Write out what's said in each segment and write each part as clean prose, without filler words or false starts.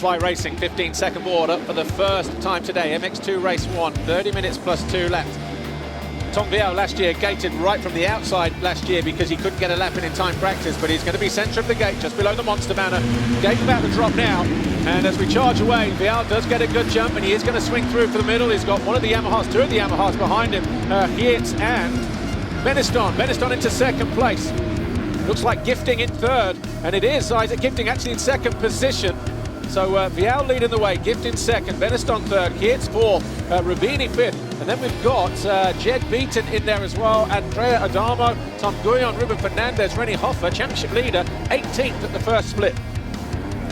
Fly Racing 15-second board up for the first time today. MX2 race 1, 30 minutes plus 2 laps. Tom Vial last year gated right from the outside last year because he couldn't get a lap in time practice, but he's going to be centre of the gate just below the monster banner. Gate about to drop now, and as we charge away, Vial does get a good jump and he is going to swing through for the middle. He's got one of the Yamahas, two of the Yamahas behind him, Hietz and Beniston. Beniston into second place. Looks like Gifting in third, and it is Isaac Gifting actually in second position. So Vial leading the way, Gifting second, Beniston third, Hietz fourth, Rubini fifth, and then we've got Jed Beaton in there as well, Andrea Adamo, Tom Guyon, Ruben Fernandez, Rennie Hoffer, championship leader, 18th at the first split.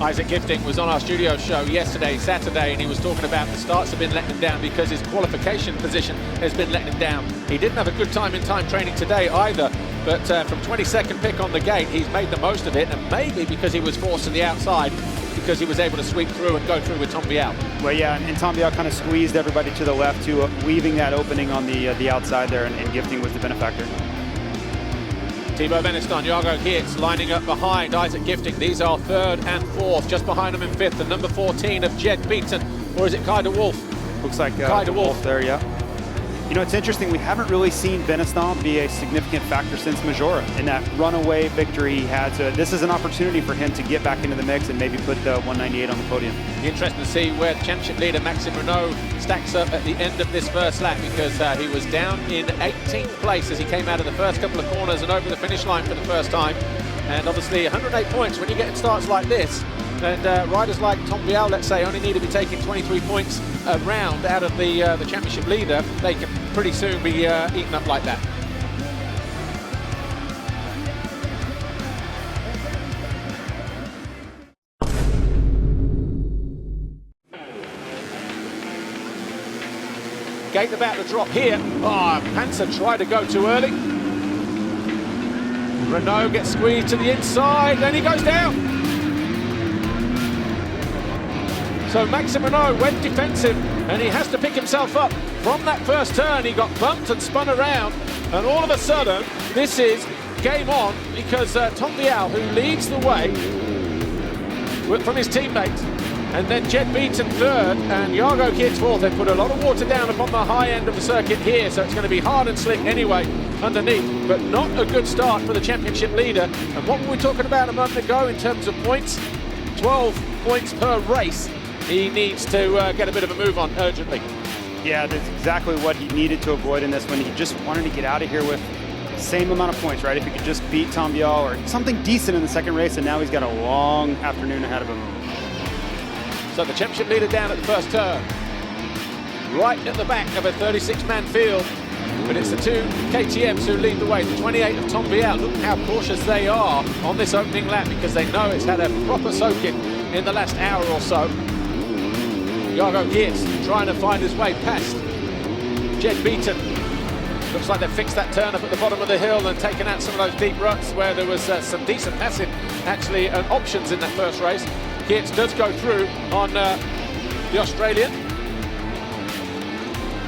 Isaac Gifting was on our studio show yesterday, Saturday, and he was talking about the starts have been letting him down because his qualification position has been letting him down. He didn't have a good time in time training today either, but from 22nd pick on the gate, he's made the most of it, and maybe because he was forced to the outside, because he was able to sweep through and go through with Tom Vial. Well, yeah, and Tom Vial kind of squeezed everybody to the left too, leaving that opening on the outside there, and Gifting was the benefactor. Thibaut Beniston, Jago Hietz lining up behind Isaac Gifting. These are third and fourth. Just behind them in fifth, the number 14 of Jed Beaton. Or is it Kai de Wolf? Looks like Kai de Wolf there, yeah. You know, it's interesting, we haven't really seen Beniston be a significant factor since Majora in that runaway victory he had. So this is an opportunity for him to get back into the mix and maybe put 198 on the podium. Interesting to see where the championship leader Maxime Renault stacks up at the end of this first lap, because he was down in 18th place as he came out of the first couple of corners and over the finish line for the first time. And obviously 108 points when you get starts like this. And riders like Tom Vial, let's say, only need to be taking 23 points a round out of the championship leader. They can pretty soon be eaten up like that. Gate about to drop here. Oh, Panzer tried to go too early. Renault gets squeezed to the inside, then he goes down. So Maxime Renault went defensive, and he has to pick himself up. From that first turn, he got bumped and spun around, and all of a sudden, this is game on, because Tom Vial, who leads the way from his teammates, and then Jed Beaton third, and Jago Hietz fourth. They put a lot of water down upon the high end of the circuit here, so it's going to be hard and slick anyway underneath, but not a good start for the championship leader. And what were we talking about a moment ago in terms of points? 12 points per race. He needs to get a bit of a move on urgently. Yeah, that's exactly what he needed to avoid in this one. He just wanted to get out of here with the same amount of points, right? If he could just beat Tom Vial or something decent in the second race, and now he's got a long afternoon ahead of him. So the championship leader down at the first turn, right at the back of a 36-man field, but it's the two KTMs who lead the way. The 28 of Tom Vial, look how cautious they are on this opening lap, because they know it's had a proper soaking in the last hour or so. Jago Hietz trying to find his way past Jed Beaton. Looks like they've fixed that turn up at the bottom of the hill and taken out some of those deep ruts where there was some decent passing actually options in that first race. Hietz does go through on the Australian.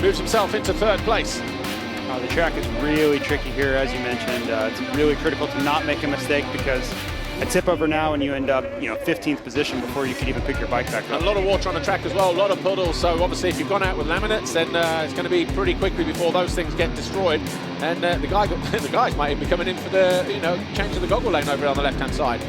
Moves himself into third place. The track is really tricky here, as you mentioned. It's really critical to not make a mistake, because a tip over now and you end up, 15th position before you can even pick your bike back up. A lot of water on the track as well, a lot of puddles, so obviously if you've gone out with laminates, then it's going to be pretty quickly before those things get destroyed. And the guys might even be coming in for the, change of the goggle lane over on the left-hand side.